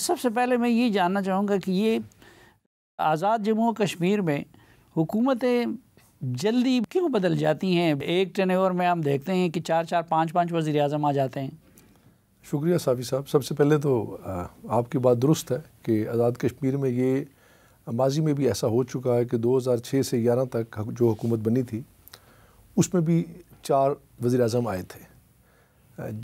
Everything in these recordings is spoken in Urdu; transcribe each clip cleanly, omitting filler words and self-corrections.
سب سے پہلے میں یہ جاننا چاہوں گا کہ یہ آزاد جموں و کشمیر میں حکومتیں جلدی کیوں بدل جاتی ہیں؟ ایک ٹینیور میں ہم دیکھتے ہیں کہ 4 5 وزیر اعظم آ جاتے ہیں۔ شکریہ صافی صاحب۔ سب سے پہلے تو آپ کی بات درست ہے کہ آزاد کشمیر میں یہ ماضی میں بھی ایسا ہو چکا ہے کہ 2006 سے 2011 تک جو حکومت بنی تھی اس میں بھی 4 وزیر اعظم آئے تھے۔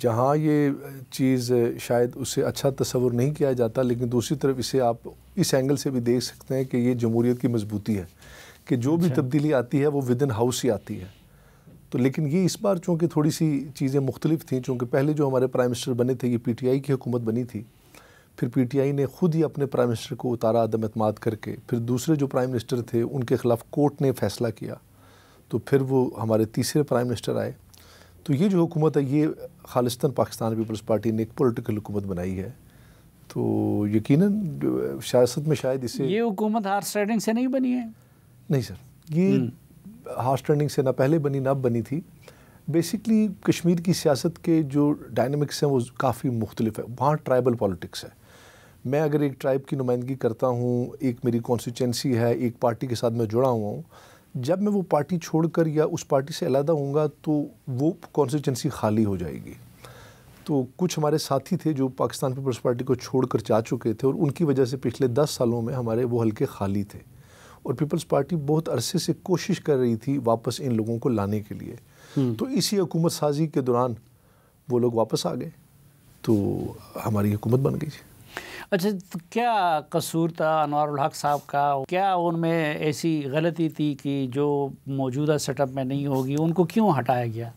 جہاں یہ چیز شاید اس سے اچھا تصور نہیں کیا جاتا، لیکن دوسری طرف اسے آپ اس اینگل سے بھی دیکھ سکتے ہیں کہ یہ جمہوریت کی مضبوطی ہے کہ جو بھی تبدیلی آتی ہے وہ ود ان ہاؤس ہی آتی ہے۔ تو لیکن یہ اس بار چونکہ تھوڑی سی چیزیں مختلف تھیں، چونکہ پہلے جو ہمارے پرائم منسٹر بنے تھے یہ پی ٹی آئی کی حکومت بنی تھی، پھر پی ٹی آئی نے خود ہی اپنے پرائم منسٹر کو اتارا عدم اعتماد کر کے، پھر دوسرے جو پرائم منسٹر تھے ان کے خلاف کورٹ نے فیصلہ کیا، تو پھر وہ ہمارے تیسرے پرائم منسٹر آئے۔ تو یہ جو حکومت ہے یہ خالصتاً پاکستان پیپلز پارٹی نے ایک پولیٹیکل حکومت بنائی ہے، تو یقیناً سیاست میں شاید اسے یہ حکومت ہارس ٹریڈنگ سے نہیں بنی ہے؟ نہیں سر، یہ ہارس ٹریڈنگ سے نہ پہلے بنی نہ بنی تھی۔ بیسکلی کشمیر کی سیاست کے جو ڈائنامکس ہیں وہ کافی مختلف ہے، وہاں ٹرائبل پالیٹکس ہے۔ میں اگر ایک ٹرائب کی نمائندگی کرتا ہوں، ایک میری کانسٹیچوئنسی ہے، ایک پارٹی کے ساتھ میں جڑا ہوا ہوں، جب میں وہ پارٹی چھوڑ کر یا اس پارٹی سے علیحدہ ہوں گا تو وہ کانسٹیچوئنسی خالی ہو جائے گی۔ تو کچھ ہمارے ساتھی تھے جو پاکستان پیپلز پارٹی کو چھوڑ کر جا چکے تھے، اور ان کی وجہ سے پچھلے 10 سالوں میں ہمارے وہ حلقے خالی تھے، اور پیپلز پارٹی بہت عرصے سے کوشش کر رہی تھی واپس ان لوگوں کو لانے کے لیے۔ تو اسی حکومت سازی کے دوران وہ لوگ واپس آ گئے، تو ہماری حکومت بن گئی۔ اچھا، تو کیا قصور تھا انوار الحق صاحب کا؟ کیا ان میں ایسی غلطی تھی کہ جو موجودہ سیٹ اپ میں نہیں ہوگی؟ ان کو کیوں ہٹایا گیا؟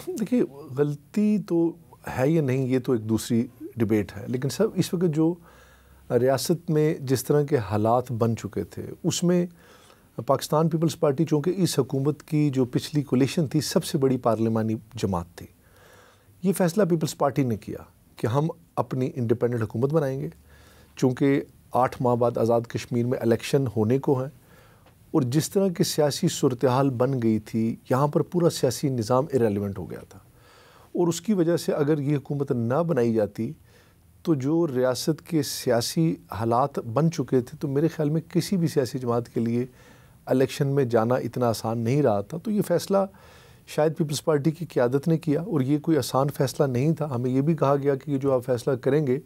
دیکھیے، غلطی تو ہے یا نہیں یہ تو ایک دوسری ڈیبیٹ ہے، لیکن سب اس وقت جو ریاست میں جس طرح کے حالات بن چکے تھے اس میں پاکستان پیپلز پارٹی چونکہ اس حکومت کی جو پچھلی کولیشن تھی سب سے بڑی پارلیمانی جماعت تھی، یہ فیصلہ پیپلز پارٹی نے کیا کہ ہم اپنی انڈیپینڈنٹ حکومت بنائیں گے، چونکہ 8 ماہ بعد آزاد کشمیر میں الیکشن ہونے کو ہیں، اور جس طرح کی سیاسی صورتحال بن گئی تھی یہاں پر پورا سیاسی نظام ایریلیونٹ ہو گیا تھا، اور اس کی وجہ سے اگر یہ حکومت نہ بنائی جاتی تو جو ریاست کے سیاسی حالات بن چکے تھے تو میرے خیال میں کسی بھی سیاسی جماعت کے لیے الیکشن میں جانا اتنا آسان نہیں رہا تھا۔ تو یہ فیصلہ شاید پیپلز پارٹی کی قیادت نے کیا، اور یہ کوئی آسان فیصلہ نہیں تھا۔ ہمیں یہ بھی کہا گیا کہ یہ جو آپ فیصلہ کریں گے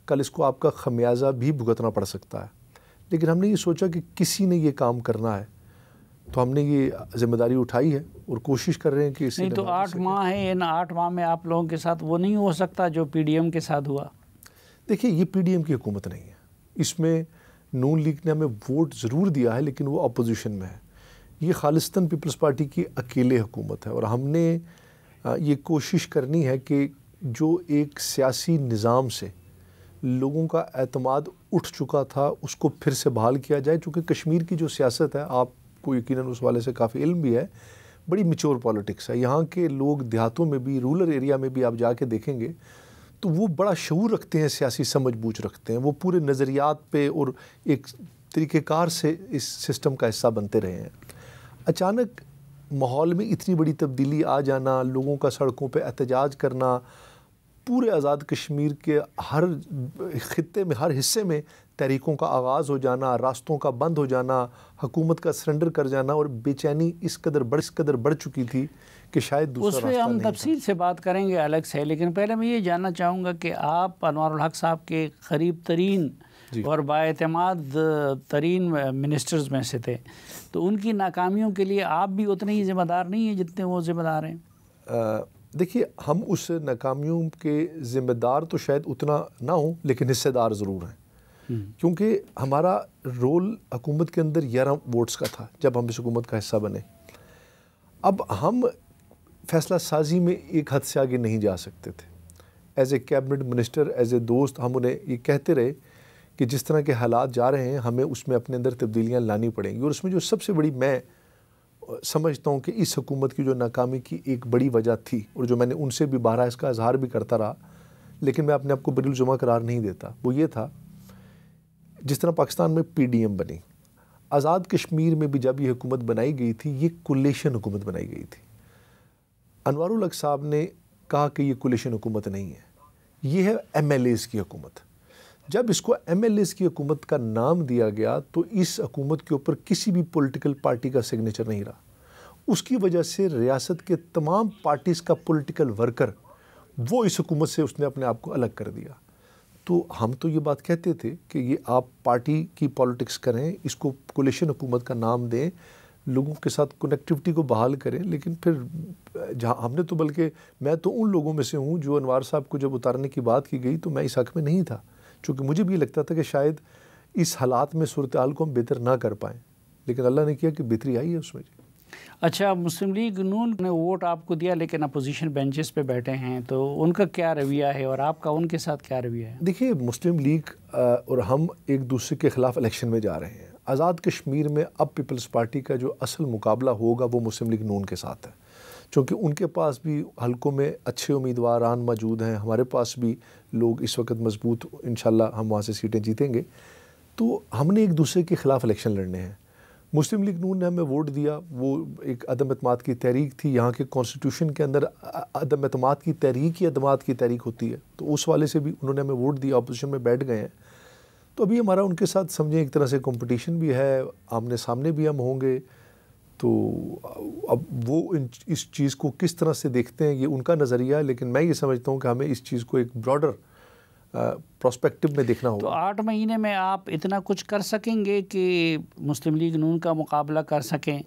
کل اس کو آپ کا خمیازہ بھی بھگتنا پڑ سکتا ہے، لیکن ہم نے یہ سوچا کہ کسی نے یہ کام کرنا ہے تو ہم نے یہ ذمہ داری اٹھائی ہے اور کوشش کر رہے ہیں کہ نہیں تو 8 ماہ ہیں، ان 8 ماہ میں آپ لوگوں کے ساتھ وہ نہیں ہو سکتا جو پی ڈی ایم کے ساتھ ہوا؟ دیکھیے، یہ پی ڈی ایم کی حکومت نہیں ہے، اس میں نون لیگ نے ہمیں ووٹ ضرور دیا ہے لیکن وہ اپوزیشن میں ہے۔ یہ خالصتاً پیپلز پارٹی کی اکیلے حکومت ہے، اور ہم نے یہ کوشش کرنی ہے کہ جو ایک سیاسی نظام سے لوگوں کا اعتماد اٹھ چکا تھا اس کو پھر سے بحال کیا جائے، چونکہ کشمیر کی جو سیاست ہے آپ کو یقیناً اس والے سے کافی علم بھی ہے، بڑی میچور پالیٹکس ہے۔ یہاں کے لوگ دیہاتوں میں بھی، رورل ایریا میں بھی آپ جا کے دیکھیں گے تو وہ بڑا شعور رکھتے ہیں، سیاسی سمجھ بوجھ رکھتے ہیں، وہ پورے نظریات پہ اور ایک طریقہ کار سے اس سسٹم کا حصہ بنتے رہے ہیں۔ اچانک ماحول میں اتنی بڑی تبدیلی آ جانا، لوگوں کا سڑکوں پہ احتجاج کرنا، پورے آزاد کشمیر کے ہر خطے میں ہر حصے میں تحریکوں کا آغاز ہو جانا، راستوں کا بند ہو جانا، حکومت کا سرنڈر کر جانا، اور بے چینی اس قدر بڑھ چکی تھی کہ شاید دوسرا راستہ نہیں تھا۔ اس پہ ہم تفصیل سے بات کریں گے الگ سے، لیکن پہلے میں یہ جاننا چاہوں گا کہ آپ انوار الحق صاحب کے قریب ترین اور بااعتماد ترین منسٹرز میں سے تھے، تو ان کی ناکامیوں کے لیے آپ بھی اتنے ہی ذمہ دار نہیں ہیں جتنے وہ ذمہ دار ہیں؟ دیکھیے، ہم اس ناکامیوں کے ذمہ دار تو شاید اتنا نہ ہوں لیکن حصے دار ضرور ہیں، کیونکہ ہمارا رول حکومت کے اندر 11 ووٹس کا تھا جب ہم اس حکومت کا حصہ بنے۔ اب ہم فیصلہ سازی میں ایک حد سے آگے نہیں جا سکتے تھے۔ As a cabinet minister, as a دوست، ہم انہیں یہ کہتے رہے کہ جس طرح کے حالات جا رہے ہیں ہمیں اس میں اپنے اندر تبدیلیاں لانی پڑیں گی، اور اس میں جو سب سے بڑی میں سمجھتا ہوں کہ اس حکومت کی جو ناکامی کی ایک بڑی وجہ تھی، اور جو میں نے ان سے بھی بارہا اس کا اظہار بھی کرتا رہا لیکن میں اپنے آپ کو بری الجمہ قرار نہیں دیتا، وہ یہ تھا جس طرح پاکستان میں پی ڈی ایم بنی، آزاد کشمیر میں بھی جب یہ حکومت بنائی گئی تھی یہ کولیشن حکومت بنائی گئی تھی۔ انوار الحق صاحب نے کہا کہ یہ کولیشن حکومت نہیں ہے، یہ ہے ایم ایل ایز کی حکومت۔ جب اس کو MLAs کی حکومت کا نام دیا گیا تو اس حکومت کے اوپر کسی بھی پولیٹیکل پارٹی کا سگنیچر نہیں رہا. اس کی وجہ سے ریاست کے تمام پارٹیز کا پولیٹیکل ورکر وہ اس حکومت سے اس نے اپنے آپ کو الگ کر دیا. تو ہم تو یہ بات کہتے تھے کہ یہ آپ پارٹی کی پالیٹکس کریں, اس کو کولیشن حکومت کا نام دیں, لوگوں کے ساتھ کنیکٹیوٹی کو بحال کریں. لیکن پھر جہاں ہم نے تو, بلکہ میں تو ان لوگوں میں سے ہوں جو انوار صاحب کو جب اتارنے کی بات کی گئی تو میں اس حق میں نہیں تھا, چونکہ مجھے بھی لگتا تھا کہ شاید اس حالات میں صورتحال کو ہم بہتر نہ کر پائیں, لیکن اللہ نے کیا کہ بہتری آئی ہے اس میں. اچھا, مسلم لیگ نون نے ووٹ آپ کو دیا لیکن اپوزیشن بینچز پہ بیٹھے ہیں, تو ان کا کیا رویہ ہے اور آپ کا ان کے ساتھ کیا رویہ ہے؟ دیکھیے, مسلم لیگ اور ہم ایک دوسرے کے خلاف الیکشن میں جا رہے ہیں. آزاد کشمیر میں اب پیپلز پارٹی کا جو اصل مقابلہ ہوگا وہ مسلم لیگ نون کے ساتھ ہے, چونکہ ان کے پاس بھی حلقوں میں اچھے امیدواران موجود ہیں, ہمارے پاس بھی لوگ اس وقت مضبوط, انشاءاللہ ہم وہاں سے سیٹیں جیتیں گے. تو ہم نے ایک دوسرے کے خلاف الیکشن لڑنے ہیں. مسلم لیگ نون نے ہمیں ووٹ دیا, وہ ایک عدم اعتماد کی تحریک تھی. یہاں کے کانسٹیٹیوشن کے اندر عدم اعتماد کی تحریک ہی اعتماد کی تحریک ہوتی ہے, تو اس والے سے بھی انہوں نے ہمیں ووٹ دیا, اپوزیشن میں بیٹھ گئے ہیں. تو ابھی ہمارا ان کے ساتھ سمجھیں ایک طرح سے کمپٹیشن بھی ہے, آمنے سامنے بھی ہم ہوں گے. تو اب وہ اس چیز کو کس طرح سے دیکھتے ہیں یہ ان کا نظریہ ہے, لیکن میں یہ سمجھتا ہوں کہ ہمیں اس چیز کو ایک براڈر پراسپیکٹو میں دیکھنا ہوگا. تو 8 مہینے میں آپ اتنا کچھ کر سکیں گے کہ مسلم لیگ نون کا مقابلہ کر سکیں؟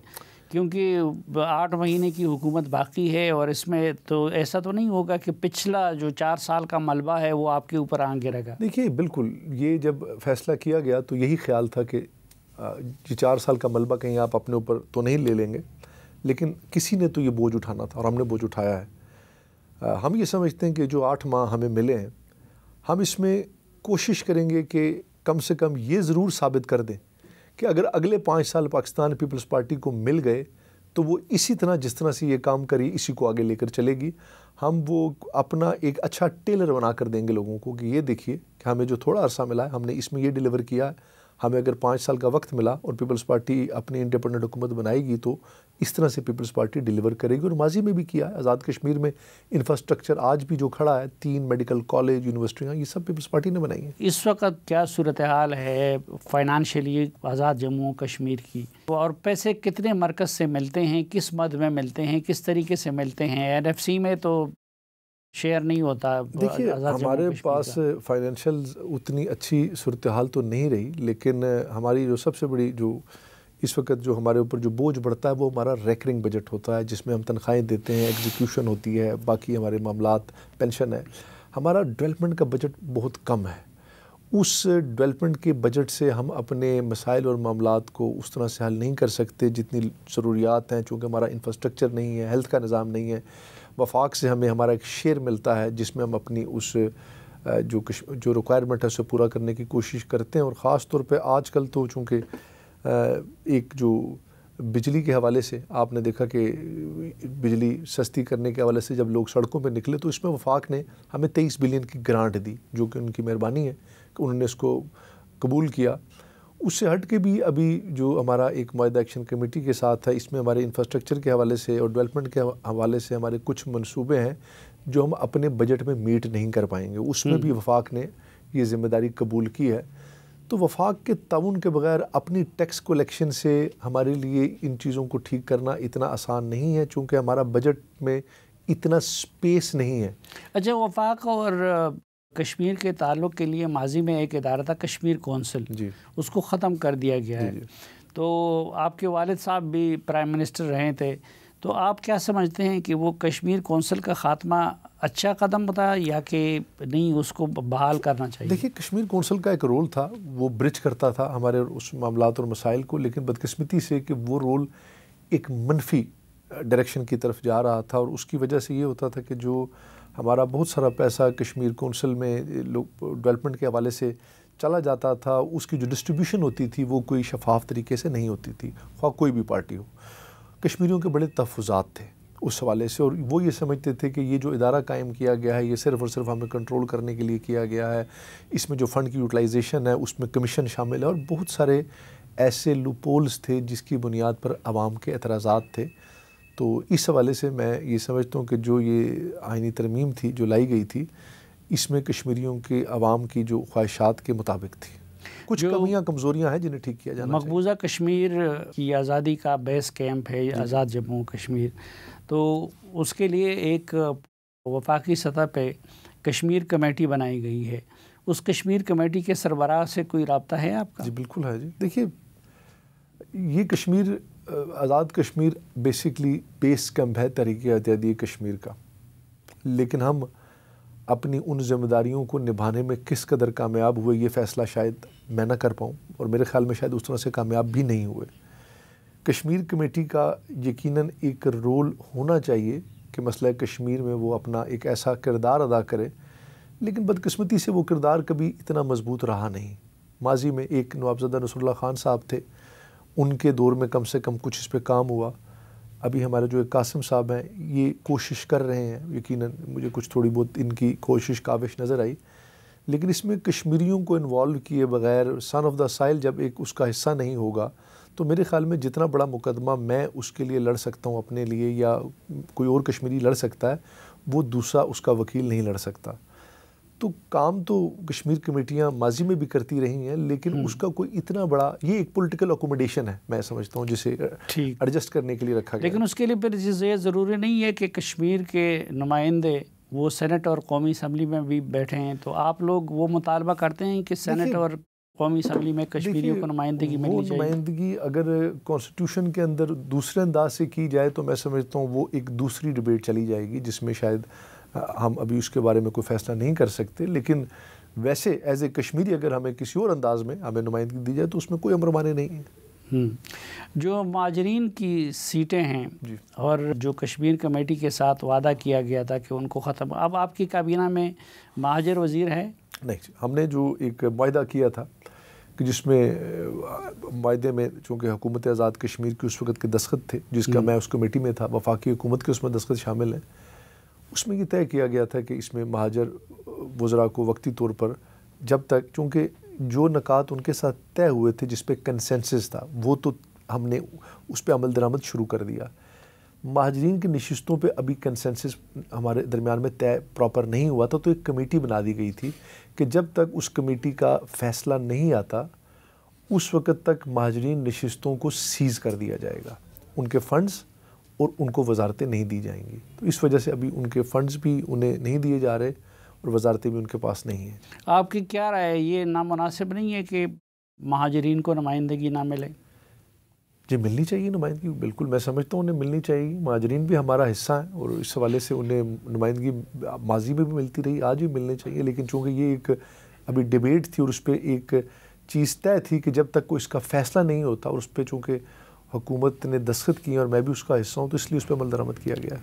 کیونکہ 8 مہینے کی حکومت باقی ہے, اور اس میں تو ایسا تو نہیں ہوگا کہ پچھلا جو 4 سال کا ملبہ ہے وہ آپ کے اوپر آن گرے گا. دیکھیے, بالکل یہ جب فیصلہ کیا گیا تو یہی خیال تھا کہ یہ 4 سال کا ملبہ کہیں آپ اپنے اوپر تو نہیں لے لیں گے, لیکن کسی نے تو یہ بوجھ اٹھانا تھا اور ہم نے بوجھ اٹھایا ہے. ہم یہ سمجھتے ہیں کہ جو 8 ماہ ہمیں ملے ہیں, ہم اس میں کوشش کریں گے کہ کم سے کم یہ ضرور ثابت کر دیں کہ اگر اگلے 5 سال پاکستان پیپلز پارٹی کو مل گئے تو وہ اسی طرح جس طرح سے یہ کام کری اسی کو آگے لے کر چلے گی. ہم وہ اپنا ایک اچھا ٹیلر بنا کر دیں گے لوگوں کو کہ یہ دیکھیے کہ ہمیں جو تھوڑا عرصہ ملا ہے ہم نے اس میں یہ ڈیلیور کیا ہے. ہمیں اگر 5 سال کا وقت ملا اور پیپلز پارٹی اپنی انڈیپینڈنٹ حکومت بنائے گی تو اس طرح سے پیپلز پارٹی ڈیلیور کرے گی. اور ماضی میں بھی کیا ہے. آزاد کشمیر میں انفراسٹرکچر آج بھی جو کھڑا ہے, 3 میڈیکل کالج, یونیورسٹیاں, یہ سب پیپلز پارٹی نے بنائی ہیں. اس وقت کیا صورتحال ہے فائنانشلی آزاد جموں کشمیر کی, اور پیسے کتنے مرکز سے ملتے ہیں, کس مد میں ملتے ہیں, کس طریقے سے ملتے ہیں؟ NFC میں تو شیئر نہیں ہوتا. دیکھیے, ہمارے پاس فائنینشیل اتنی اچھی صورتحال تو نہیں رہی, لیکن ہماری جو سب سے بڑی جو اس وقت جو ہمارے اوپر جو بوجھ بڑھتا ہے وہ ہمارا ریکرنگ بجٹ ہوتا ہے, جس میں ہم تنخواہیں دیتے ہیں, ایگزیکیوشن ہوتی ہے, باقی ہمارے معاملات, پینشن ہے. ہمارا ڈیولپمنٹ کا بجٹ بہت کم ہے. اس ڈیولپمنٹ کے بجٹ سے ہم اپنے مسائل اور معاملات کو اس طرح سے حل نہیں کر سکتے جتنی ضروریات ہیں, چونکہ ہمارا انفراسٹرکچر نہیں ہے, ہیلتھ کا نظام نہیں ہے. وفاق سے ہمیں ہمارا ایک شیئر ملتا ہے جس میں ہم اپنی اس جو ریکوائرمنٹ ہے اسے پورا کرنے کی کوشش کرتے ہیں. اور خاص طور پہ آج کل تو چونکہ ایک جو بجلی کے حوالے سے آپ نے دیکھا کہ بجلی سستی کرنے کے حوالے سے جب لوگ سڑکوں پہ نکلے تو اس میں وفاق نے ہمیں 23 بلین کی گرانٹ دی, جو کہ ان کی مہربانی ہے کہ انہوں نے اس کو قبول کیا. اس سے ہٹ کے بھی ابھی جو ہمارا ایک معاہدہ ایکشن کمیٹی کے ساتھ ہے, اس میں ہمارے انفراسٹرکچر کے حوالے سے اور ڈیولپمنٹ کے حوالے سے ہمارے کچھ منصوبے ہیں جو ہم اپنے بجٹ میں میٹ نہیں کر پائیں گے. اس میں بھی وفاق نے یہ ذمہ داری قبول کی ہے. تو وفاق کے تعاون کے بغیر اپنی ٹیکس کولیکشن سے ہمارے لیے ان چیزوں کو ٹھیک کرنا اتنا آسان نہیں ہے, چونکہ ہمارا بجٹ میں اتنا سپیس نہیں ہے. اچھا, وفاق اور کشمیر کے تعلق کے لیے ماضی میں ایک ادارہ تھا کشمیر کونسل, جی, اس کو ختم کر دیا گیا ہے. تو آپ کے والد صاحب بھی پرائم منسٹر رہے تھے, تو آپ کیا سمجھتے ہیں کہ وہ کشمیر کونسل کا خاتمہ اچھا قدم تھا یا کہ نہیں, اس کو بحال کرنا چاہیے؟ دیکھیے, کشمیر کونسل کا ایک رول تھا, وہ برج کرتا تھا ہمارے اس معاملات اور مسائل کو, لیکن بدقسمتی سے کہ وہ رول ایک منفی ڈائریکشن کی طرف جا رہا تھا. اور اس کی وجہ سے یہ ہوتا تھا کہ جو ہمارا بہت سارا پیسہ کشمیر کونسل میں ڈیولپمنٹ کے حوالے سے چلا جاتا تھا, اس کی جو ڈسٹریبیوشن ہوتی تھی وہ کوئی شفاف طریقے سے نہیں ہوتی تھی, خواہ کوئی بھی پارٹی ہو. کشمیریوں کے بڑے تحفظات تھے اس حوالے سے, اور وہ یہ سمجھتے تھے کہ یہ جو ادارہ قائم کیا گیا ہے یہ صرف اور صرف ہمیں کنٹرول کرنے کے لیے کیا گیا ہے. اس میں جو فنڈ کی یوٹیلائزیشن ہے اس میں کمیشن شامل ہے, اور بہت سارے ایسے لوپولز تھے جس کی بنیاد پر عوام کے اعتراضات تھے. تو اس حوالے سے میں یہ سمجھتا ہوں کہ جو یہ آئینی ترمیم تھی جو لائی گئی تھی, اس میں کشمیریوں کے عوام کی جو خواہشات کے مطابق تھی. کچھ کمیاں کمزوریاں ہیں جنہیں ٹھیک کیا جانا چاہیے. مقبوضہ کشمیر کی آزادی کا بیس کیمپ ہے آزاد جموں کشمیر، تو اس کے لیے ایک وفاقی سطح پہ کشمیر کمیٹی بنائی گئی ہے. اس کشمیر کمیٹی کے سربراہ سے کوئی رابطہ ہے آپ کا؟ جی بالکل ہے. جی دیکھیے، یہ Kashmir Azad Kashmir basically base camp ہے تحریک اتحادیہ کشمیر کا، لیکن ہم اپنی ان ذمہ داریوں کو نبھانے میں کس قدر کامیاب ہوئے یہ فیصلہ شاید میں نہ کر پاؤں، اور میرے خیال میں شاید اس طرح سے کامیاب بھی نہیں ہوئے. کشمیر کمیٹی کا یقیناً ایک رول ہونا چاہیے کہ مسئلہ کشمیر میں وہ اپنا ایک ایسا کردار ادا کرے، لیکن بدقسمتی سے وہ کردار کبھی اتنا مضبوط رہا نہیں. ماضی میں ایک نوابزادہ نصر اللہ خان صاحب تھے، ان کے دور میں کم سے کم کچھ اس پہ کام ہوا. ابھی ہمارے جو ایک قاسم صاحب ہیں یہ کوشش کر رہے ہیں، یقیناً مجھے کچھ تھوڑی بہت ان کی کوشش کاوش نظر آئی، لیکن اس میں کشمیریوں کو انوالو کیے بغیر سن آف دا سائل جب ایک اس کا حصہ نہیں ہوگا تو میرے خیال میں جتنا بڑا مقدمہ میں اس کے لیے لڑ سکتا ہوں اپنے لیے یا کوئی اور کشمیری لڑ سکتا ہے، وہ دوسرا اس کا وکیل نہیں لڑ سکتا. تو کام تو کشمیر کمیٹیاں ماضی میں بھی کرتی رہی ہیں، لیکن اس کا کوئی اتنا بڑا، یہ ایک پولیٹیکل اکوموڈیشن ہے میں سمجھتا ہوں جسے ایڈجسٹ کرنے کے لیے رکھا گیا. لیکن اس کے لیے پھر یہ ضروری نہیں ہے کہ کشمیر کے نمائندے وہ سینٹ اور قومی اسمبلی میں بھی بیٹھے ہیں، تو آپ لوگ وہ مطالبہ کرتے ہیں کہ سینٹ اور قومی اسمبلی میں کشمیریوں کو نمائندگی ملنی چاہیے؟ وہ نمائندگی اگر کانسٹیٹیوشن کے اندر دوسرے انداز سے کی جائے تو میں سمجھتا ہوں وہ ایک دوسری ڈیبیٹ چلی جائے گی جس میں شاید ہم ابھی اس کے بارے میں کوئی فیصلہ نہیں کر سکتے. لیکن ویسے ایز اے کشمیری اگر ہمیں کسی اور انداز میں ہمیں نمائندگی دی جائے تو اس میں کوئی امر مانے نہیں ہے. جو مہاجرین کی سیٹیں ہیں اور جو کشمیر کمیٹی کے ساتھ وعدہ کیا گیا تھا کہ ان کو ختم، اب آپ کی کابینہ میں مہاجر وزیر ہے؟ نہیں، ہم نے جو ایک معاہدہ کیا تھا کہ جس میں معاہدے میں چونکہ حکومت آزاد کشمیر کی اس وقت کے دستخط تھے، جس کا میں اس کمیٹی میں تھا، وفاقی حکومت کے اس میں دستخط شامل ہیں، اس میں یہ طے کیا گیا تھا کہ اس میں مہاجر وزراء کو وقتی طور پر جب تک، چونکہ جو نکات ان کے ساتھ طے ہوئے تھے جس پہ کنسنسس تھا وہ تو ہم نے اس پہ عمل درآمد شروع کر دیا. مہاجرین کی نشستوں پہ ابھی کنسنسس ہمارے درمیان میں طے پراپر نہیں ہوا تھا، تو ایک کمیٹی بنا دی گئی تھی کہ جب تک اس کمیٹی کا فیصلہ نہیں آتا اس وقت تک مہاجرین نشستوں کو سیز کر دیا جائے گا، ان کے فنڈز اور ان کو وزارتیں نہیں دی جائیں گی. تو اس وجہ سے ابھی ان کے فنڈز بھی انہیں نہیں دیے جا رہے اور وزارتیں بھی ان کے پاس نہیں ہیں. آپ کی کیا رائے ہے، یہ نامناسب نہیں ہے کہ مہاجرین کو نمائندگی نہ ملے؟ جی ملنی چاہیے نمائندگی، بالکل میں سمجھتا ہوں انہیں ملنی چاہیے. مہاجرین بھی ہمارا حصہ ہیں اور اس حوالے سے انہیں نمائندگی ماضی میں بھی ملتی رہی، آج بھی ملنی چاہیے. لیکن چونکہ یہ ایک ابھی ڈیبیٹ تھی اور اس پہ ایک چیز طے تھی کہ جب تک کوئی اس کا فیصلہ نہیں ہوتا، اور اس پہ چونکہ حکومت نے دستخط کیے اور میں بھی اس کا حصہ ہوں، تو اس لیے اس پہ عمل درآمد کیا گیا ہے.